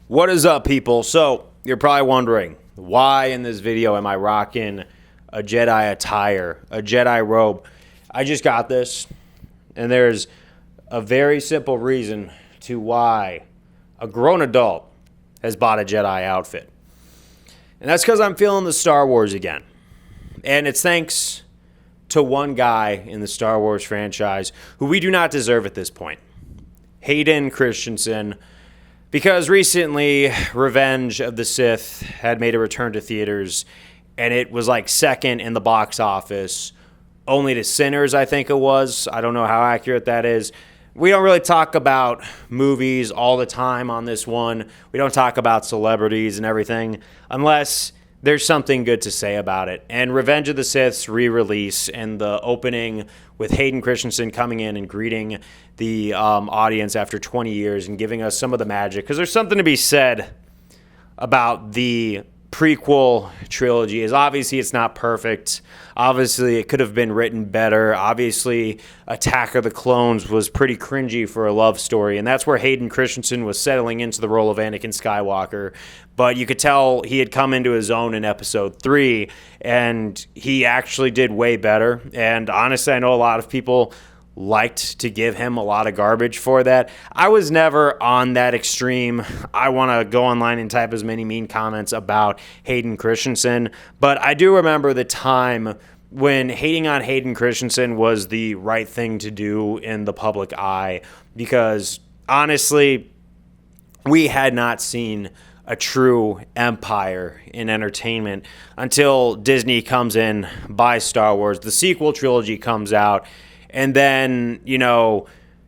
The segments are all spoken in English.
What is up, people? So, you're probably wondering, why in this video am I rocking a Jedi attire, a Jedi robe? I just got this, and there's a very simple reason to why a grown adult has bought a Jedi outfit. And that's because I'm feeling the Star Wars again. And it's thanks to one guy in the Star Wars franchise who we do not deserve at this point. Hayden Christensen. Because recently, Revenge of the Sith had made a return to theaters, and it was like second in the box office, only to Sinners, I think it was. I don't know how accurate that is. We don't really talk about movies all the time on this one. We don't talk about celebrities and everything unless there's something good to say about it. And Revenge of the Sith's re-release and the opening with Hayden Christensen coming in and greeting the audience after 20 years and giving us some of the magic. Because there's something to be said about the prequel trilogy. Is obviously it's not perfect. Obviously it could have been written better. Obviously Attack of the Clones was pretty cringy for a love story, and that's where Hayden Christensen was settling into the role of Anakin Skywalker. But you could tell he had come into his own in episode 3, and he actually did way better. And honestly, I know a lot of people liked to give him a lot of garbage for that. I was never on that extreme. I want to go online and type as many mean comments about Hayden Christensen, but I do remember the time when hating on Hayden Christensen was the right thing to do in the public eye, because honestly, we had not seen a true empire in entertainment until Disney comes in, buys Star Wars, the sequel trilogy comes out. And then,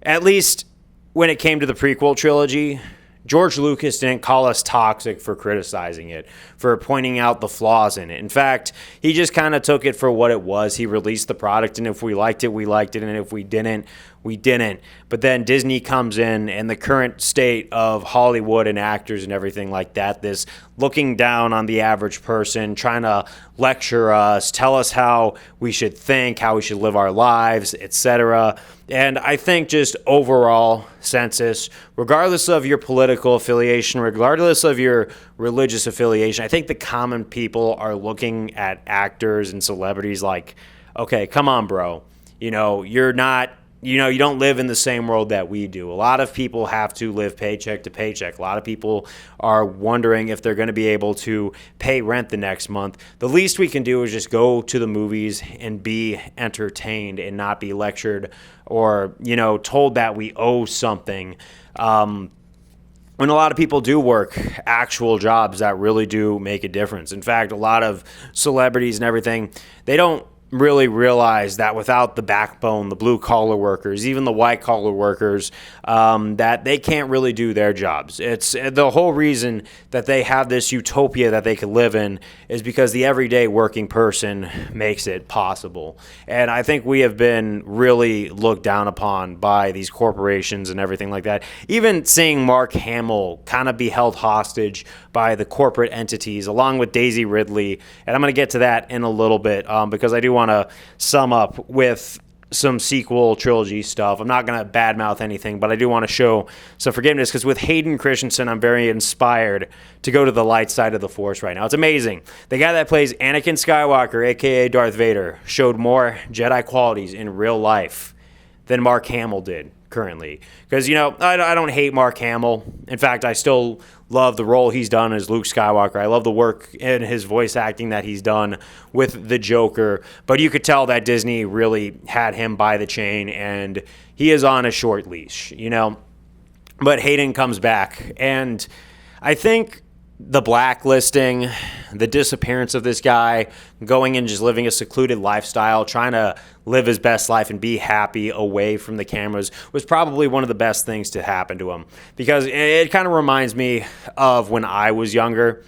at least when it came to the prequel trilogy, George Lucas didn't call us toxic for criticizing it, for pointing out the flaws in it. In fact, he just kind of took it for what it was. He released the product, and if we liked it, we liked it, and if we didn't, we didn't. But then Disney comes in, and the current state of Hollywood and actors and everything like that, this looking down on the average person, trying to lecture us, tell us how we should think, how we should live our lives, etc. And I think just overall census, regardless of your political affiliation, regardless of your religious affiliation, I think the common people are looking at actors and celebrities like, okay, come on, bro. You're not, you don't live in the same world that we do. A lot of people have to live paycheck to paycheck. A lot of people are wondering if they're going to be able to pay rent the next month. The least we can do is just go to the movies and be entertained and not be lectured or, told that we owe something. When a lot of people do work actual jobs that really do make a difference. In fact, a lot of celebrities and everything, they don't really realize that without the backbone, the blue-collar workers, even the white-collar workers, that they can't really do their jobs. It's the whole reason that they have this utopia that they can live in is because the everyday working person makes it possible. And I think we have been really looked down upon by these corporations and everything like that. Even seeing Mark Hamill kind of be held hostage by the corporate entities, along with Daisy Ridley. And I'm going to get to that in a little bit because I do want to sum up with some sequel trilogy stuff. I'm not going to badmouth anything, but I do want to show some forgiveness because with Hayden Christensen, I'm very inspired to go to the light side of the Force right now. It's amazing. The guy that plays Anakin Skywalker, a.k.a. Darth Vader, showed more Jedi qualities in real life than Mark Hamill did currently. Because, I don't hate Mark Hamill. In fact, I still love the role he's done as Luke Skywalker. I love the work and his voice acting that he's done with the Joker. But you could tell that Disney really had him by the chain, and he is on a short leash, But Hayden comes back, and I think the blacklisting, the disappearance of this guy, going and just living a secluded lifestyle, trying to live his best life and be happy away from the cameras was probably one of the best things to happen to him. Because it kind of reminds me of when I was younger.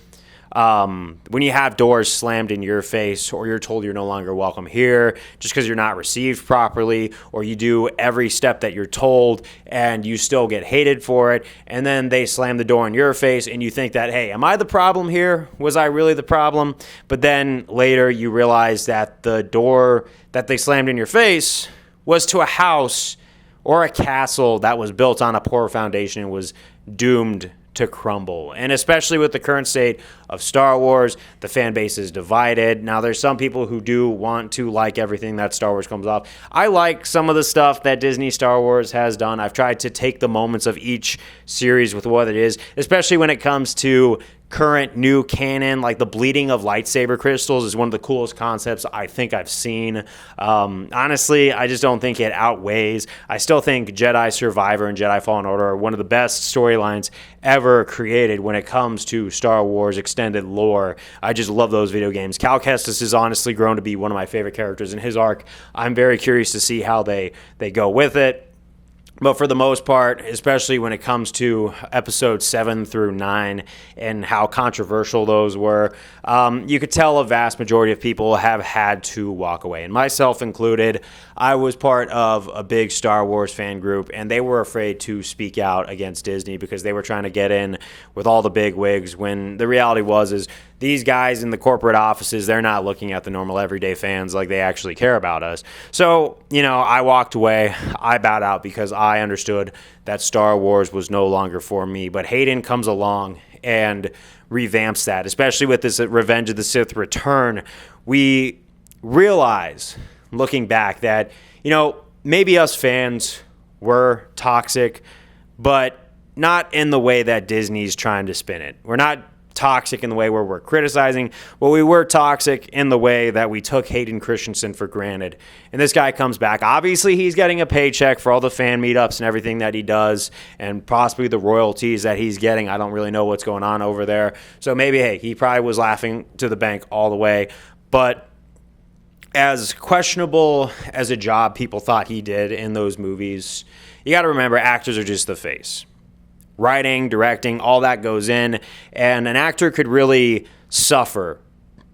When you have doors slammed in your face, or you're told you're no longer welcome here just because you're not received properly, or you do every step that you're told and you still get hated for it, and then they slam the door in your face and you think that, hey, am I the problem here? Was I really the problem? But then later you realize that the door that they slammed in your face was to a house or a castle that was built on a poor foundation and was doomed to crumble. And especially with the current state of Star Wars, the fan base is divided. Now, there's some people who do want to like everything that Star Wars comes off. I like some of the stuff that Disney Star Wars has done. I've tried to take the moments of each series with what it is, especially when it comes to current new canon. Like the bleeding of lightsaber crystals is one of the coolest concepts I think I've seen. Honestly, I just don't think it outweighs. I still think Jedi Survivor and Jedi Fallen Order are one of the best storylines ever created when it comes to Star Wars extended lore. I just love those video games. Cal Kestis has honestly grown to be one of my favorite characters in his arc. I'm very curious to see how they go with it. But for the most part, especially when it comes to episodes 7 through 9 and how controversial those were, you could tell a vast majority of people have had to walk away. And myself included, I was part of a big Star Wars fan group, and they were afraid to speak out against Disney because they were trying to get in with all the big wigs, when the reality is these guys in the corporate offices, they're not looking at the normal everyday fans like they actually care about us. So, I walked away. I bowed out because I understood that Star Wars was no longer for me. But Hayden comes along and revamps that, especially with this Revenge of the Sith return. We realize, looking back, that, maybe us fans were toxic, but not in the way that Disney's trying to spin it. We're not toxic in the way where we're criticizing, but we were toxic in the way that we took Hayden Christensen for granted. And this guy comes back. Obviously, he's getting a paycheck for all the fan meetups and everything that he does, and possibly the royalties that he's getting. I don't really know what's going on over there. So maybe, hey, he probably was laughing to the bank all the way. But as questionable as a job people thought he did in those movies, you got to remember, actors are just the face. Writing, directing, all that goes in, and an actor could really suffer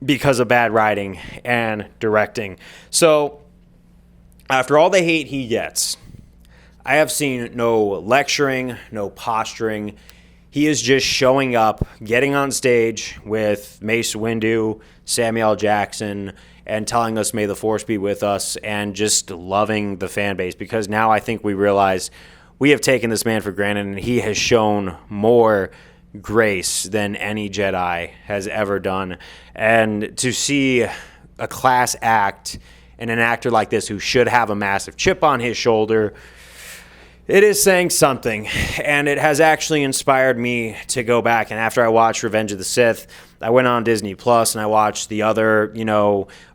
because of bad writing and directing. So, after all the hate he gets, I have seen no lecturing, no posturing. He is just showing up, getting on stage with Mace Windu, Samuel Jackson, and telling us, may the Force be with us, and just loving the fan base, because now I think we realize we have taken this man for granted, and he has shown more grace than any Jedi has ever done. And to see a class act and an actor like this who should have a massive chip on his shoulder, it is saying something. And it has actually inspired me to go back. And after I watched Revenge of the Sith, I went on Disney Plus and I watched the other,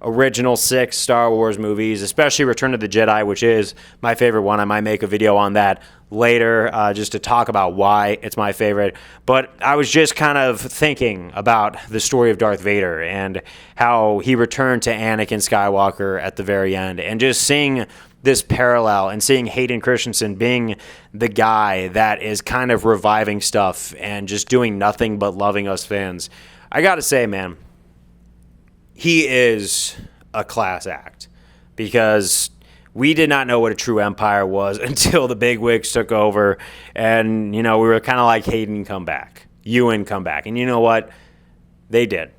original 6 Star Wars movies, especially Return of the Jedi, which is my favorite one. I might make a video on that later just to talk about why it's my favorite. But I was just kind of thinking about the story of Darth Vader and how he returned to Anakin Skywalker at the very end, and just seeing this parallel and seeing Hayden Christensen being the guy that is kind of reviving stuff and just doing nothing but loving us fans. I got to say, man, he is a class act, because we did not know what a true empire was until the bigwigs took over, and, we were kind of like, Hayden, come back. Ewan, come back. And you know what? They did.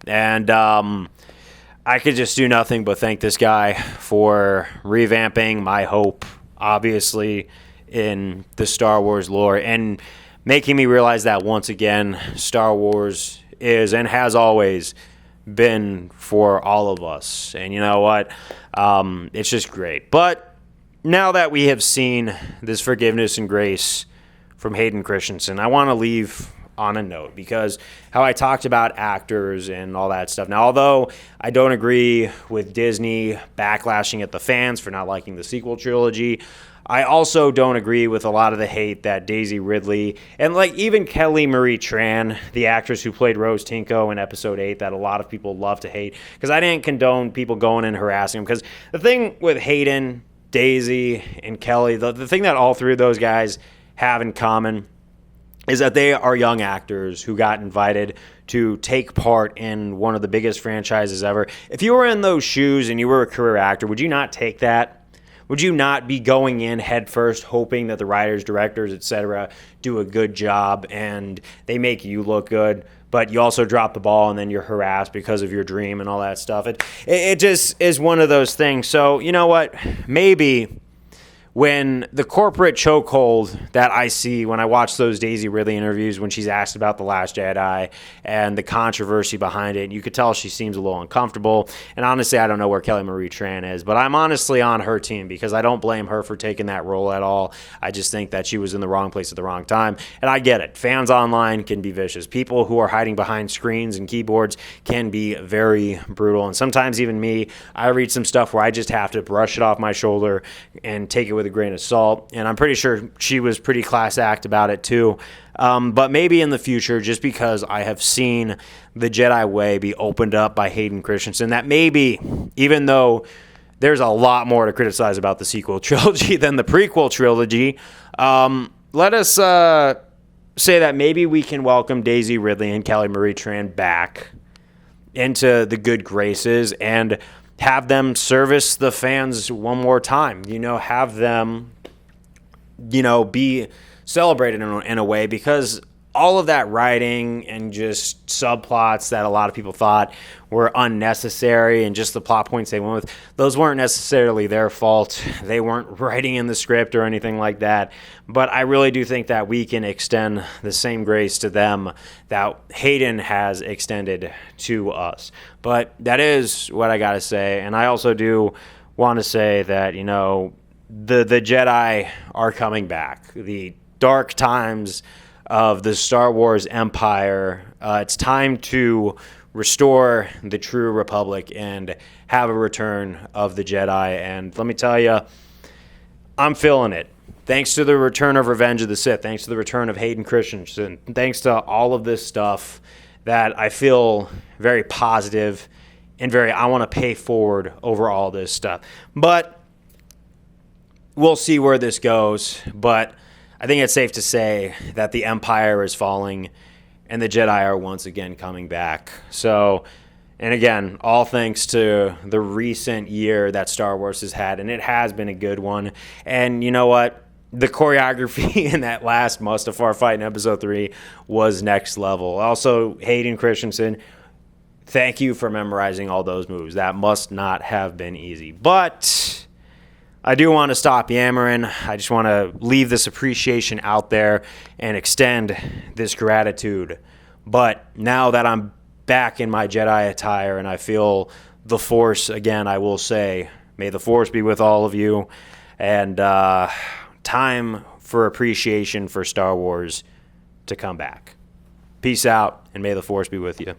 And I could just do nothing but thank this guy for revamping my hope, obviously, in the Star Wars lore, and making me realize that once again, Star Wars is and has always been for all of us. And you know what? It's just great. But now that we have seen this forgiveness and grace from Hayden Christensen, I want to leave on a note, because how I talked about actors and all that stuff. Now, although I don't agree with Disney backlashing at the fans for not liking the sequel trilogy, I also don't agree with a lot of the hate that Daisy Ridley and even Kelly Marie Tran, the actress who played Rose Tinko in Episode 8, that a lot of people love to hate, because I didn't condone people going and harassing them. Because the thing with Hayden, Daisy, and Kelly, the thing that all 3 of those guys have in common is that they are young actors who got invited to take part in one of the biggest franchises ever. If you were in those shoes and you were a career actor, would you not take that? Would you not be going in head first, hoping that the writers, directors, etc. do a good job and they make you look good, but you also drop the ball and then you're harassed because of your dream and all that stuff? It just is one of those things. So, you know what? Maybe when the corporate chokehold that I see when I watch those Daisy Ridley interviews when she's asked about The Last Jedi and the controversy behind it, you could tell she seems a little uncomfortable. And honestly, I don't know where Kelly Marie Tran is, but I'm honestly on her team because I don't blame her for taking that role at all. I just think that she was in the wrong place at the wrong time. And I get it. Fans online can be vicious. People who are hiding behind screens and keyboards can be very brutal. And sometimes even me, I read some stuff where I just have to brush it off my shoulder and take it with a grain of salt. And I'm pretty sure she was pretty class act about it too. But maybe in the future, just because I have seen the Jedi way be opened up by Hayden Christensen, that maybe, even though there's a lot more to criticize about the sequel trilogy than the prequel trilogy, let us say that maybe we can welcome Daisy Ridley and Kelly Marie Tran back into the good graces and have them service the fans one more time. Have them, be celebrated in a way, because all of that writing and just subplots that a lot of people thought were unnecessary and just the plot points they went with, those weren't necessarily their fault. They weren't writing in the script or anything like that. But I really do think that we can extend the same grace to them that Hayden has extended to us. But that is what I got to say. And I also do want to say that, the Jedi are coming back. The dark times of the Star Wars empire. It's time to restore the true Republic and have a return of the Jedi. And let me tell you, I'm feeling it. Thanks to the return of Revenge of the Sith, thanks to the return of Hayden Christensen, thanks to all of this stuff that I feel very positive and I want to pay forward over all this stuff. But we'll see where this goes. But I think it's safe to say that the Empire is falling and the Jedi are once again coming back. So, and again, all thanks to the recent year that Star Wars has had, and it has been a good one. And you know what? The choreography in that last Mustafar fight in Episode 3 was next level. Also, Hayden Christensen, thank you for memorizing all those moves. That must not have been easy. But I do want to stop yammering. I just want to leave this appreciation out there and extend this gratitude. But now that I'm back in my Jedi attire and I feel the Force again, I will say, may the Force be with all of you. And time for appreciation for Star Wars to come back. Peace out, and may the Force be with you.